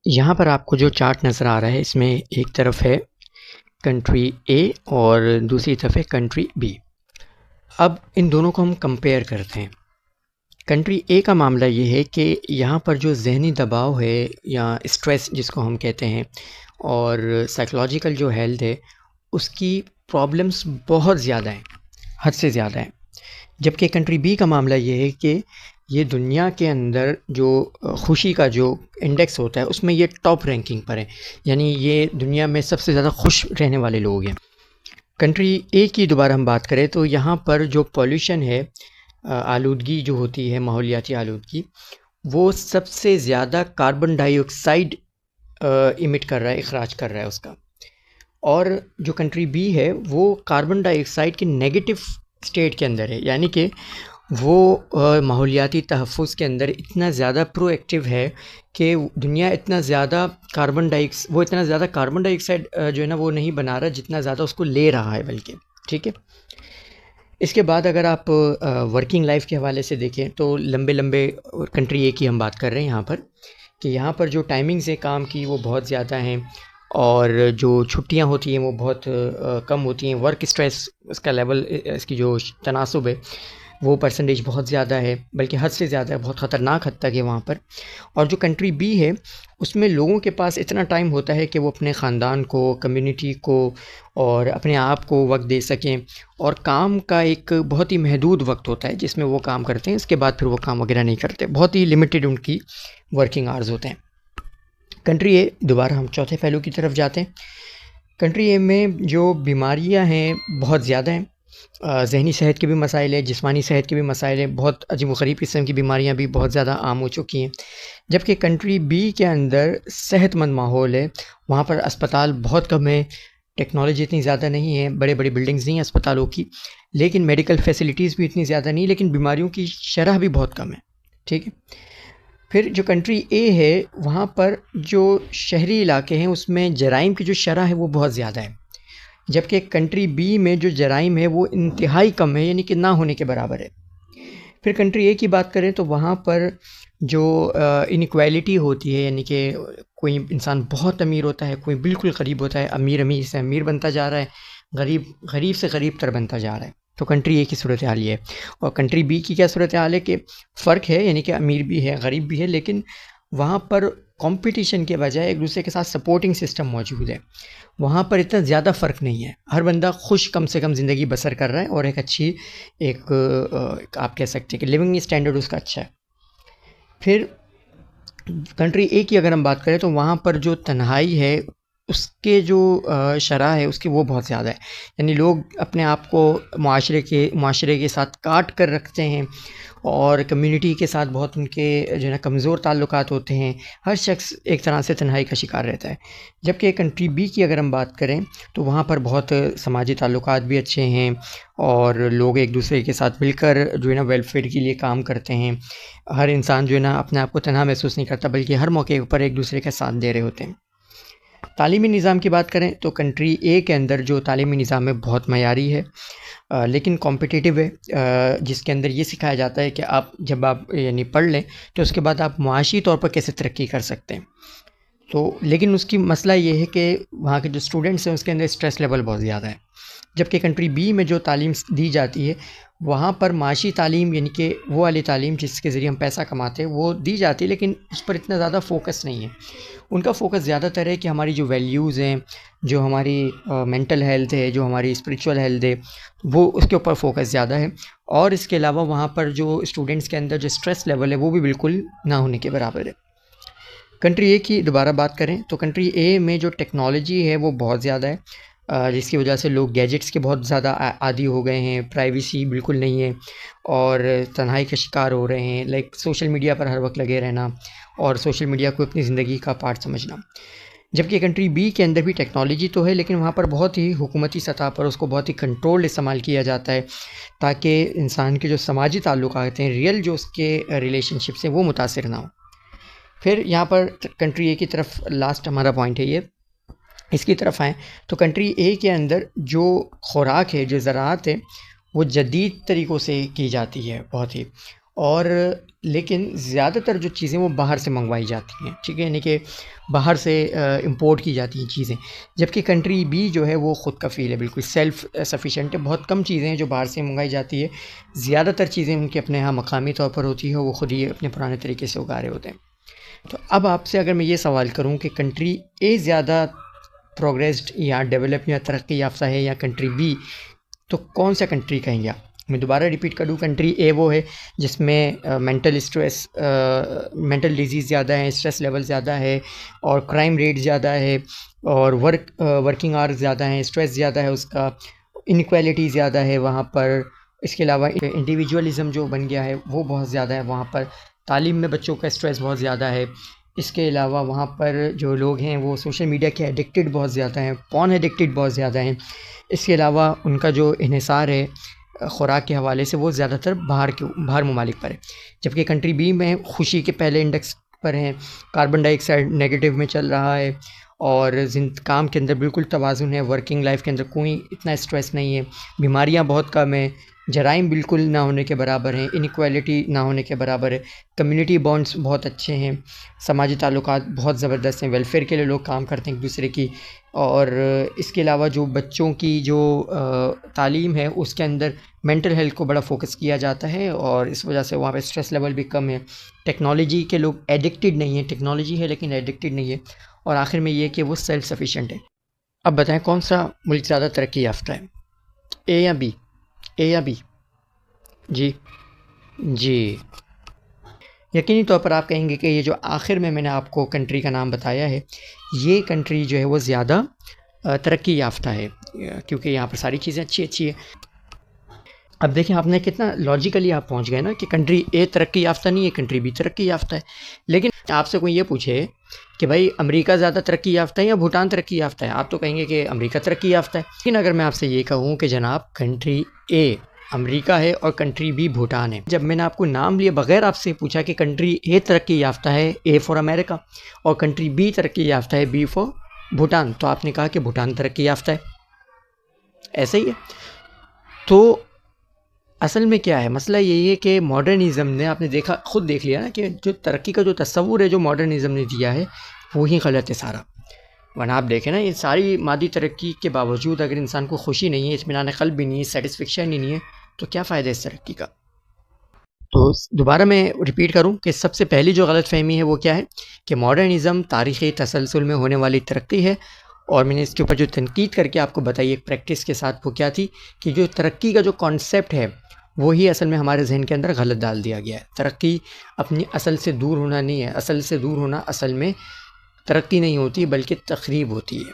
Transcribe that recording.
یہاں پر آپ کو جو چارٹ نظر آ رہا ہے اس میں ایک طرف ہے کنٹری اے اور دوسری طرف ہے کنٹری بی۔ اب ان دونوں کو ہم کمپیئر کرتے ہیں۔ کنٹری اے کا معاملہ یہ ہے کہ یہاں پر جو ذہنی دباؤ ہے یا اسٹریس جس کو ہم کہتے ہیں، اور سائیکلوجیکل جو ہیلتھ ہے اس کی پرابلمس بہت زیادہ ہیں، حد سے زیادہ ہیں۔ جبکہ کنٹری بی کا معاملہ یہ ہے کہ یہ دنیا کے اندر جو خوشی کا جو انڈیکس ہوتا ہے اس میں یہ ٹاپ رینکنگ پر ہے، یعنی یہ دنیا میں سب سے زیادہ خوش رہنے والے لوگ ہیں۔ کنٹری اے کی دوبارہ ہم بات کریں تو یہاں پر جو پولیوشن ہے، آلودگی جو ہوتی ہے، ماحولیاتی آلودگی، وہ سب سے زیادہ کاربن ڈائی آکسائڈ ایمٹ کر رہا ہے، اخراج کر رہا ہے اس کا۔ اور جو کنٹری بی ہے وہ کاربن ڈائی آکسائڈ کے نیگیٹو اسٹیٹ کے اندر ہے، یعنی کہ وہ ماحولیاتی تحفظ کے اندر اتنا زیادہ پرو ایکٹیو ہے کہ دنیا اتنا زیادہ کاربن ڈائی آکسائڈ جو ہے نا وہ نہیں بنا رہا جتنا زیادہ اس کو لے رہا ہے بلکہ، ٹھیک ہے۔ اس کے بعد اگر آپ ورکنگ لائف کے حوالے سے دیکھیں تو لمبے کنٹری اے کی ہم بات کر رہے ہیں یہاں پر، کہ یہاں پر جو ٹائمنگز ہیں کام کی وہ بہت زیادہ ہیں، اور جو چھٹیاں ہوتی ہیں وہ بہت کم ہوتی ہیں۔ ورک اسٹریس اس کا لیول، اس کی جو تناسب ہے وہ پرسنٹیج بہت زیادہ ہے، بلکہ حد سے زیادہ ہے، بہت خطرناک حد تک ہے وہاں پر۔ اور جو کنٹری بی ہے اس میں لوگوں کے پاس اتنا ٹائم ہوتا ہے کہ وہ اپنے خاندان کو، کمیونٹی کو اور اپنے آپ کو وقت دے سکیں، اور کام کا ایک بہت ہی محدود وقت ہوتا ہے جس میں وہ کام کرتے ہیں، اس کے بعد پھر وہ کام وغیرہ نہیں کرتے، بہت ہی لمیٹڈ ان کی ورکنگ آورز ہوتے ہیں۔ کنٹری اے، دوبارہ ہم چوتھے پہلو کی طرف جاتے ہیں۔ کنٹری اے میں جو بیماریاں ہیں بہت زیادہ ہیں، ذہنی صحت کے بھی مسائل ہیں، جسمانی صحت کے بھی مسائل ہیں، بہت عجیب و غریب قسم کی بیماریاں بھی بہت زیادہ عام ہو چکی ہیں۔ جبکہ کنٹری بی کے اندر صحت مند ماحول ہے، وہاں پر اسپتال بہت کم ہے، ٹیکنالوجی اتنی زیادہ نہیں ہے، بڑے بڑے بلڈنگز نہیں ہیں اسپتالوں کی، لیکن میڈیکل فیسلٹیز بھی اتنی زیادہ نہیں، لیکن بیماریوں کی شرح بھی بہت کم ہے، ٹھیک ہے۔ پھر جو کنٹری اے ہے وہاں پر جو شہری علاقے ہیں اس میں جرائم کی جو شرح ہے وہ بہت زیادہ ہے، جبکہ کنٹری بی میں جو جرائم ہے وہ انتہائی کم ہے، یعنی کہ نہ ہونے کے برابر ہے۔ پھر کنٹری اے کی بات کریں تو وہاں پر جو انیکویلٹی ہوتی ہے، یعنی کہ کوئی انسان بہت امیر ہوتا ہے، کوئی بالکل غریب ہوتا ہے، امیر سے امیر بنتا جا رہا ہے، غریب سے غریب تر بنتا جا رہا ہے، تو کنٹری اے کی صورتحال یہ ہے۔ اور کنٹری بی کی کیا صورتحال ہے کہ فرق ہے، یعنی کہ امیر بھی ہے، غریب بھی ہے، لیکن وہاں پر کمپٹیشن کے بجائے ایک دوسرے کے ساتھ سپورٹنگ سسٹم موجود ہے، وہاں پر اتنا زیادہ فرق نہیں ہے، ہر بندہ خوش کم سے کم زندگی بسر کر رہا ہے، اور ایک اچھی آپ کہہ سکتے ہیں کہ لیونگ اسٹینڈرڈ اس کا اچھا ہے۔ پھر کنٹری اے کی اگر ہم بات کریں تو وہاں پر جو تنہائی ہے اس کے جو شرح ہے اس کی وہ بہت زیادہ ہے، یعنی لوگ اپنے آپ کو معاشرے کے ساتھ کاٹ کر رکھتے ہیں، اور کمیونٹی کے ساتھ بہت ان کے جو ہے نا کمزور تعلقات ہوتے ہیں، ہر شخص ایک طرح سے تنہائی کا شکار رہتا ہے۔ جبکہ کنٹری بی کی اگر ہم بات کریں تو وہاں پر بہت سماجی تعلقات بھی اچھے ہیں، اور لوگ ایک دوسرے کے ساتھ مل کر جو ہے نا ویلفیئر کے لیے کام کرتے ہیں، ہر انسان جو ہے نا اپنے آپ کو تنہا محسوس نہیں کرتا بلکہ ہر موقع پر ایک دوسرے کا ساتھ دے رہے ہوتے ہیں۔ تعلیمی نظام کی بات کریں تو کنٹری اے کے اندر جو تعلیمی نظام ہے بہت معیاری ہے، لیکن کمپٹیٹیو ہے، جس کے اندر یہ سکھایا جاتا ہے کہ جب آپ یعنی پڑھ لیں تو اس کے بعد آپ معاشی طور پر کیسے ترقی کر سکتے ہیں۔ تو لیکن اس کی مسئلہ یہ ہے کہ وہاں کے جو اسٹوڈنٹس ہیں اس کے اندر اسٹریس لیول بہت زیادہ ہے۔ جبکہ کنٹری بی میں جو تعلیم دی جاتی ہے وہاں پر معاشی تعلیم، یعنی کہ وہ والی تعلیم جس کے ذریعے ہم پیسہ کماتے ہیں وہ دی جاتی ہے، لیکن اس پر اتنا زیادہ فوکس نہیں ہے۔ ان کا فوکس زیادہ تر ہے کہ ہماری جو ویلیوز ہیں، جو ہماری مینٹل ہیلتھ ہے، جو ہماری اسپریچول ہیلتھ ہے، وہ اس کے اوپر فوکس زیادہ ہے۔ اور اس کے علاوہ وہاں پر جو اسٹوڈنٹس کے اندر جو اسٹریس لیول ہے وہ بھی بالکل نہ ہونے کے برابر ہے۔ کنٹری اے کی دوبارہ بات کریں تو کنٹری اے میں جو ٹیکنالوجی ہے وہ بہت زیادہ ہے، جس کی وجہ سے لوگ گیجٹس کے بہت زیادہ عادی ہو گئے ہیں، پرائیویسی بالکل نہیں ہے، اور تنہائی کا شکار ہو رہے ہیں، لائک سوشل میڈیا پر ہر وقت لگے رہنا، اور سوشل میڈیا کو اپنی زندگی کا پارٹ سمجھنا۔ جبکہ کنٹری بی کے اندر بھی ٹیکنالوجی تو ہے، لیکن وہاں پر بہت ہی حکومتی سطح پر اس کو بہت ہی کنٹرول استعمال کیا جاتا ہے، تاکہ انسان کے جو سماجی تعلقات ہیں، ریئل جو اس کے ریلیشن شپس ہیں وہ متاثر نہ ہوں۔ پھر یہاں پر کنٹری اے کی طرف لاسٹ ہمارا پوائنٹ ہے یہ، اس کی طرف آئیں تو کنٹری اے کے اندر جو خوراک ہے، جو زراعت ہے، وہ جدید طریقوں سے کی جاتی ہے بہت ہی، اور لیکن زیادہ تر جو چیزیں وہ باہر سے منگوائی جاتی ہیں، ٹھیک ہے، یعنی کہ باہر سے امپورٹ کی جاتی ہیں چیزیں، جبکہ کنٹری بی جو ہے وہ خود کفیل ہے، بالکل سیلف سفیشینٹ ہے. بہت کم چیزیں ہیں جو باہر سے منگائی جاتی ہے، زیادہ تر چیزیں ان کے اپنے ہاں مقامی طور پر ہوتی ہے، وہ خود ہی اپنے پرانے طریقے سے اگا رہے ہوتے ہیں. تو اب آپ سے اگر میں یہ سوال کروں کہ کنٹری اے زیادہ پروگریسڈ یا ڈیولپ یا ترقی یافتہ ہے یا کنٹری بی، تو کون سا کنٹری کہیں گے آپ؟ میں دوبارہ ریپیٹ کر دوں، کنٹری اے وہ ہے جس میں مینٹل اسٹریس، مینٹل ڈیزیز زیادہ ہے، اسٹریس لیول زیادہ ہے، اور کرائم ریٹ زیادہ ہے، اور ورکنگ آورز زیادہ ہیں، اسٹریس زیادہ ہے اس کا، انیکویلٹی زیادہ ہے وہاں پر. اس کے علاوہ انڈیویجولزم جو بن گیا ہے وہ بہت زیادہ ہے وہاں پر، تعلیم میں بچوں کا اسٹریس بہت زیادہ ہے. اس کے علاوہ وہاں پر جو لوگ ہیں وہ سوشل میڈیا کے ایڈکٹڈ بہت زیادہ ہیں، پون ایڈکٹڈ بہت زیادہ ہیں. اس کے علاوہ ان کا جو انحصار ہے خوراک کے حوالے سے وہ زیادہ تر باہر ممالک پر ہے. جبکہ کنٹری بی میں خوشی کے پہلے انڈیکس پر ہیں، کاربن ڈائی آکسائڈ نیگیٹو میں چل رہا ہے، اور کام کے اندر بالکل توازن ہے، ورکنگ لائف کے اندر کوئی اتنا اسٹریس نہیں ہے، بیماریاں بہت کم ہیں، جرائم بالکل نہ ہونے کے برابر ہیں، انیکویلٹی نہ ہونے کے برابر ہے، کمیونٹی بانڈس بہت اچھے ہیں، سماجی تعلقات بہت زبردست ہیں، ویلفیئر کے لیے لوگ کام کرتے ہیں ایک دوسرے کی. اور اس کے علاوہ جو بچوں کی جو تعلیم ہے اس کے اندر مینٹل ہیلتھ کو بڑا فوکس کیا جاتا ہے، اور اس وجہ سے وہاں پہ اسٹریس لیول بھی کم ہے. ٹیکنالوجی کے لوگ ایڈکٹڈ نہیں ہیں، ٹیکنالوجی ہے لیکن ایڈکٹڈ نہیں ہے. اور آخر میں یہ کہ وہ سیلف سفیشینٹ ہے. اب بتائیں کون سا ملک زیادہ ترقی یافتہ ہے، اے یا بی؟ اے یا بی؟ جی جی، یقینی طور پر آپ کہیں گے کہ یہ جو آخر میں نے آپ کو کنٹری کا نام بتایا ہے، یہ کنٹری جو ہے وہ زیادہ ترقی یافتہ ہے، کیونکہ یہاں پر ساری چیزیں اچھی ہیں. اب دیکھیں آپ نے کتنا لاجیکلی آپ پہنچ گئے نا کہ کنٹری اے ترقی یافتہ نہیں ہے، کنٹری بی ترقی یافتہ ہے. لیکن آپ سے کوئی یہ پوچھے کہ بھائی امریکہ زیادہ ترقی یافتہ ہے یا بھوٹان ترقی یافتہ ہے، آپ تو کہیں گے کہ امریکہ ترقی یافتہ ہے. لیکن اگر میں آپ سے یہ کہوں کہ جناب کنٹری اے امریکہ ہے اور کنٹری بی بھوٹان ہے، جب میں نے آپ کو نام لیے بغیر آپ سے پوچھا کہ کنٹری اے ترقی یافتہ ہے، اے فار امریکہ، اور کنٹری بی ترقی یافتہ ہے، بی فار بھوٹان، تو آپ نے کہا کہ بھوٹان ترقی یافتہ ہے. ایسا ہی ہے. تو اصل میں کیا ہے مسئلہ، یہی ہے کہ ماڈرنزم نے، آپ نے خود دیکھ لیا نا کہ جو ترقی کا جو تصور ہے جو ماڈرنزم نے دیا ہے وہی غلط ہے سارا. ورنہ آپ دیکھیں نا یہ ساری مادی ترقی کے باوجود اگر انسان کو خوشی نہیں ہے، اطمینان قلب بھی نہیں ہے، سیٹسفیکشن ہی نہیں ہے، تو کیا فائدہ اس ترقی کا؟ تو دوبارہ میں ریپیٹ کروں کہ سب سے پہلی جو غلط فہمی ہے وہ کیا ہے کہ ماڈرنزم تاریخی تسلسل میں ہونے والی ترقی ہے. اور میں نے اس کے اوپر جو تنقید کر کے آپ کو بتائی ایک پریکٹس کے ساتھ، وہ کیا تھی کہ جو ترقی کا جو کانسیپٹ ہے وہی اصل میں ہمارے ذہن کے اندر غلط ڈال دیا گیا ہے. ترقی اپنی اصل سے دور ہونا نہیں ہے، اصل سے دور ہونا اصل میں ترقی نہیں ہوتی بلکہ تخریب ہوتی ہے.